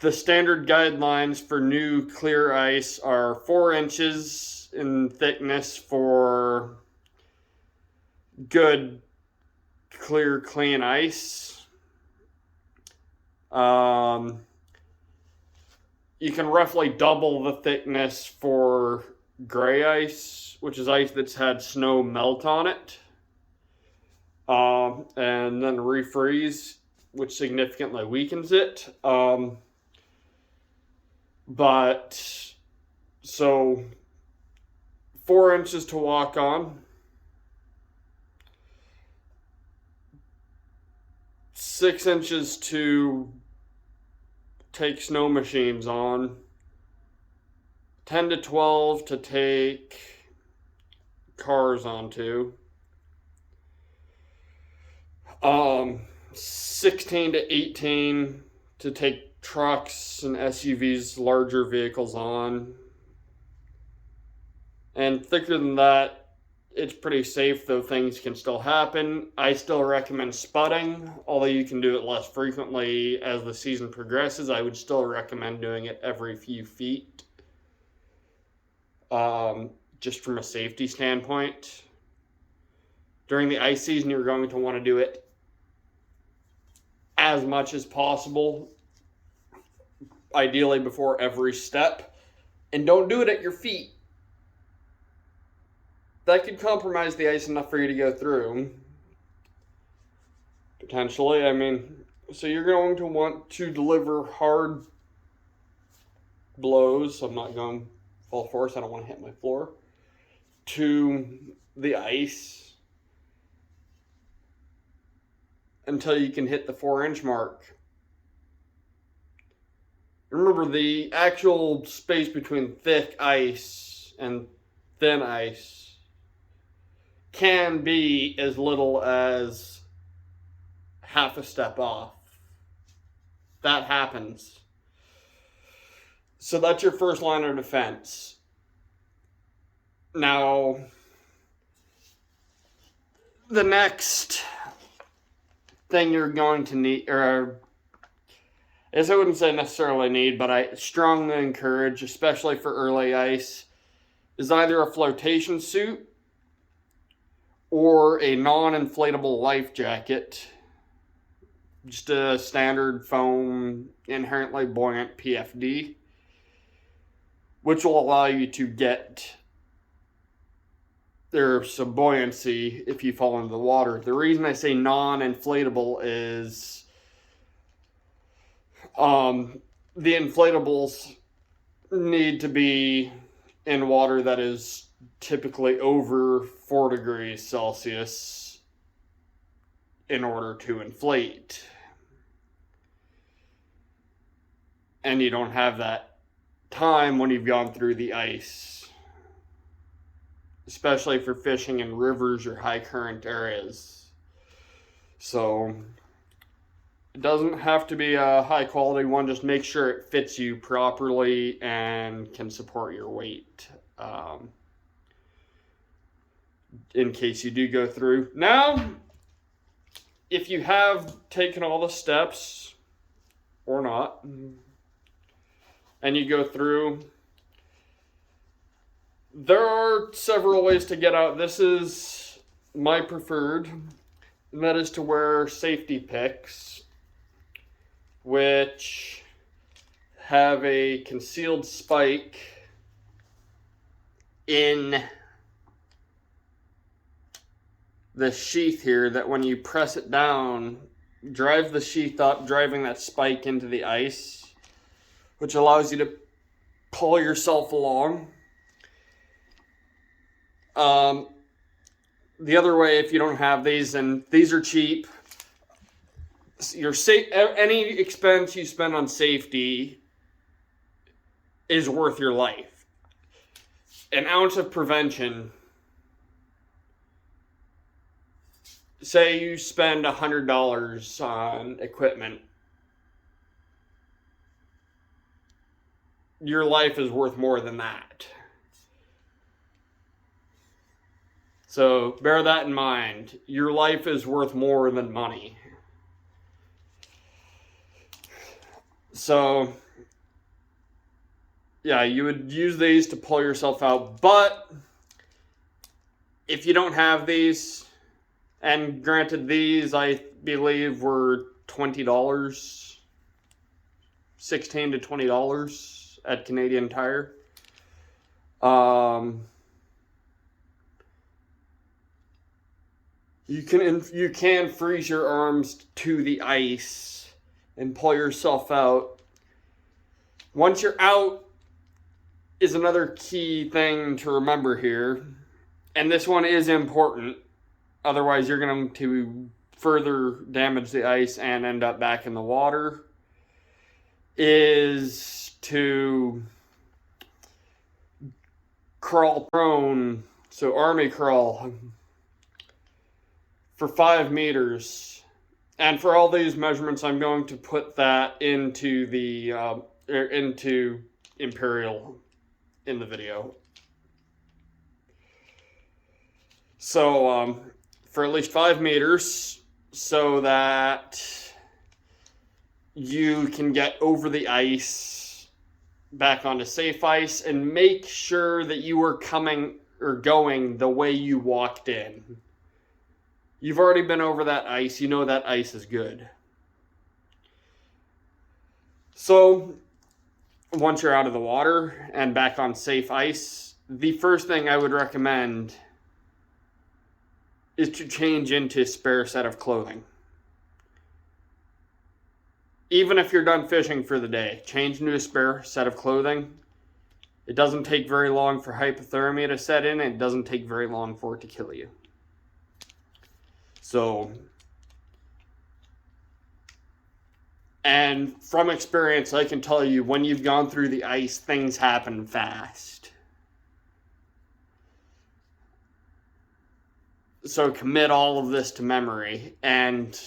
The standard guidelines for new clear ice are 4 inches in thickness for good, clear, clean ice. You can roughly double the thickness for gray ice, which is ice that's had snow melt on it. And then refreeze, which significantly weakens it. But so 4 inches to walk on, 6 inches to take snow machines on, 10 to 12 to take cars onto, 16 to 18 to take trucks and SUVs, larger vehicles on. And thicker than that, it's pretty safe, though things can still happen. I still recommend spudding, although you can do it less frequently as the season progresses. I would still recommend doing it every few feet, just from a safety standpoint. During the ice season, you're going to want to do it as much as possible, ideally before every step, and don't do it at your feet. That could compromise the ice enough for you to go through. Potentially, I mean, so you're going to want to deliver hard blows. I'm not going full force, I don't want to hit my floor, to the ice until you can hit the 4-inch mark. Remember, the actual space between thick ice and thin ice can be as little as half a step off. That happens. So that's your first line of defense. Now, the next thing you're going to need, or I guess I wouldn't say necessarily need, but I strongly encourage, especially for early ice, is either a flotation suit or a non-inflatable life jacket. Just a standard foam, inherently buoyant PFD, which will allow you to get there's some buoyancy if you fall into the water. The reason I say non-inflatable is the inflatables need to be in water that is typically over 4 degrees Celsius in order to inflate. And you don't have that time when you've gone through the ice, especially for fishing in rivers or high current areas. So it doesn't have to be a high quality one, just make sure it fits you properly and can support your weight, in case you do go through. Now, if you have taken all the steps, or not, and you go through, there are several ways to get out. This is my preferred, and that is to wear safety picks, which have a concealed spike in the sheath here that when you press it down, drives the sheath up, driving that spike into the ice, which allows you to pull yourself along. The other way, if you don't have these, and these are cheap, any expense you spend on safety is worth your life. An ounce of prevention, say you spend $100 on equipment, your life is worth more than that. So bear that in mind. Your life is worth more than money. So, yeah, you would use these to pull yourself out. But if you don't have these, and granted, these I believe were $20, $16 to $20 at Canadian Tire. You can freeze your arms to the ice and pull yourself out. Once you're out is another key thing to remember here, and this one is important. Otherwise, you're going to further damage the ice and end up back in the water. Is to crawl prone, so army crawl for 5 meters. And for all these measurements, I'm going to put that into the into Imperial in the video. So for at least 5 meters, so that you can get over the ice back onto safe ice, and make sure that you are coming or going the way you walked in. You've already been over that ice. You know that ice is good. So once you're out of the water and back on safe ice, the first thing I would recommend is to change into a spare set of clothing. Even if you're done fishing for the day, change into a spare set of clothing. It doesn't take very long for hypothermia to set in, and it doesn't take very long for it to kill you. So, and from experience, I can tell you, when you've gone through the ice, things happen fast. So commit all of this to memory, and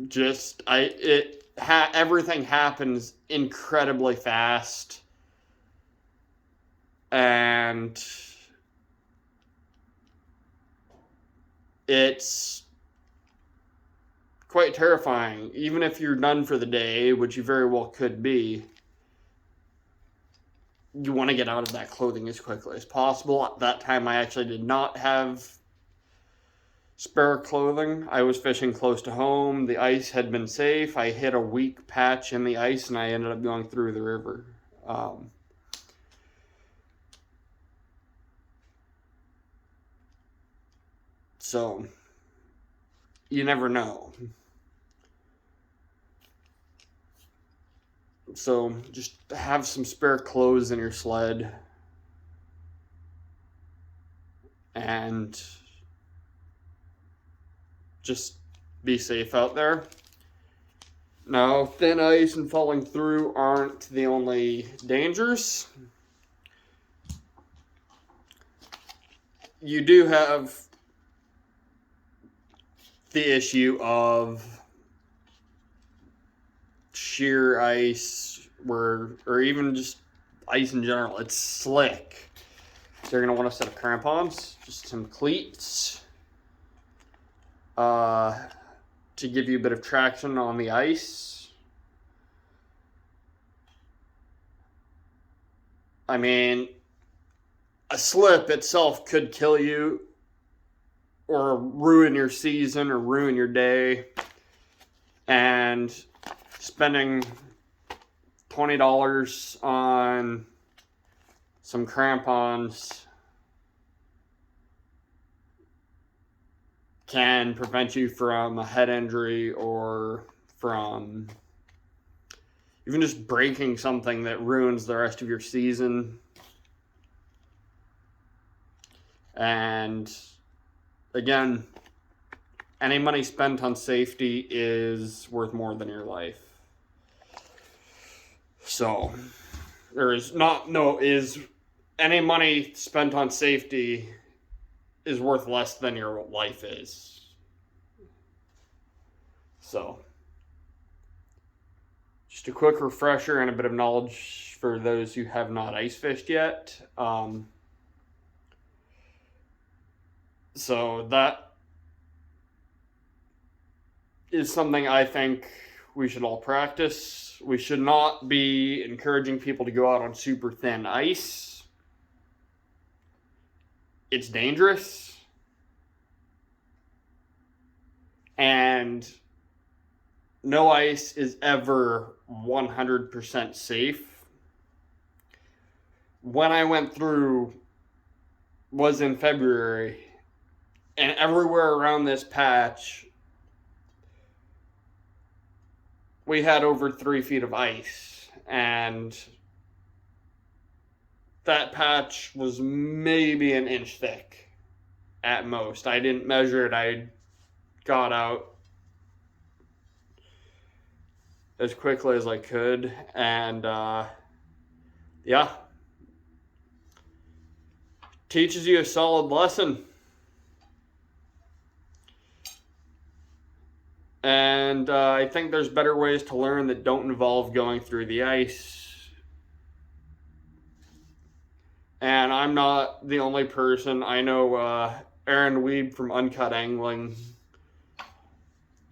just everything happens incredibly fast, and it's quite terrifying. Even if you're done for the day, which you very well could be, you want to get out of that clothing as quickly as possible. At that time, I actually did not have spare clothing. I was fishing close to home. The ice had been safe. I hit a weak patch in the ice, and I ended up going through the river. So, you never know. So, just have some spare clothes in your sled. And just be safe out there. Now, thin ice and falling through aren't the only dangers. You do have the issue of sheer ice, or even just ice in general. It's slick. So you're going to want a set of crampons, just some cleats, to give you a bit of traction on the ice. I mean, a slip itself could kill you, or ruin your season, or ruin your day. And spending $20 on some crampons can prevent you from a head injury, or from even just breaking something that ruins the rest of your season. And again, any money spent on safety is worth more than your life. So, any money spent on safety is worth less than your life is. So, just a quick refresher and a bit of knowledge for those who have not ice fished yet. So that is something I think we should all practice. We should not be encouraging people to go out on super thin ice. It's dangerous. And no ice is ever 100% safe. When I went through was in February, and everywhere around this patch, we had over 3 feet of ice, and that patch was maybe an inch thick at most. I didn't measure it. I got out as quickly as I could, and yeah, teaches you a solid lesson. And I think there's better ways to learn that don't involve going through the ice. And I'm not the only person. I know Aaron Weeb from Uncut Angling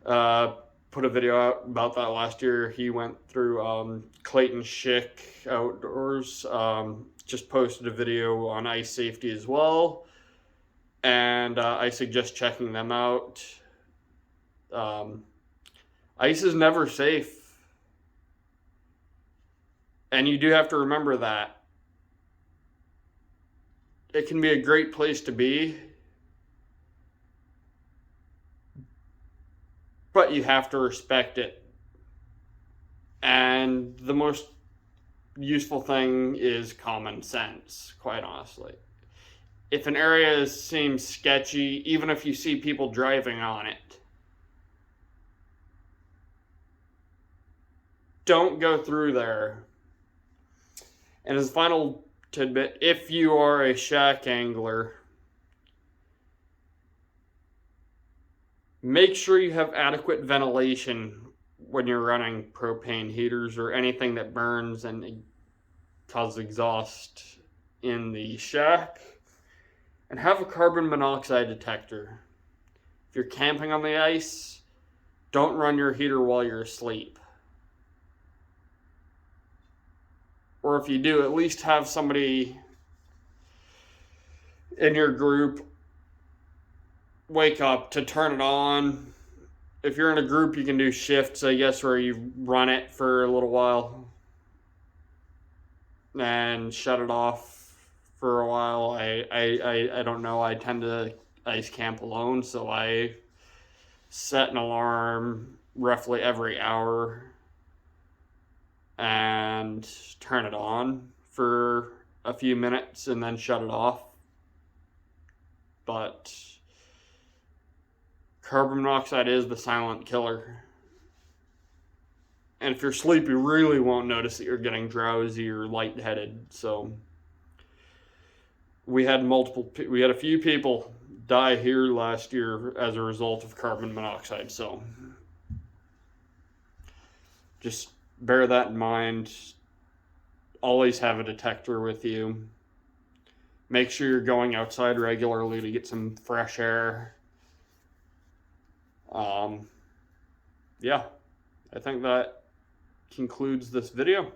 put a video out about that last year. He went through Clayton Schick Outdoors. Just posted a video on ice safety as well. And I suggest checking them out. Ice is never safe. And you do have to remember that. It can be a great place to be, but you have to respect it. And the most useful thing is common sense, quite honestly. If an area seems sketchy, even if you see people driving on it, don't go through there. And as a final tidbit, if you are a shack angler, make sure you have adequate ventilation when you're running propane heaters or anything that burns and causes exhaust in the shack. And have a carbon monoxide detector. If you're camping on the ice, don't run your heater while you're asleep. Or if you do, at least have somebody in your group wake up to turn it on. If you're in a group, you can do shifts, I guess, where you run it for a little while and shut it off for a while. I don't know. I tend to ice camp alone, so I set an alarm roughly every hour and turn it on for a few minutes and then shut it off. But carbon monoxide is the silent killer. And if you're asleep, you really won't notice that you're getting drowsy or lightheaded. So we had a few people die here last year as a result of carbon monoxide. So just bear that in mind. Always have a detector with you. Make sure you're going outside regularly to get some fresh air. Yeah, I think that concludes this video.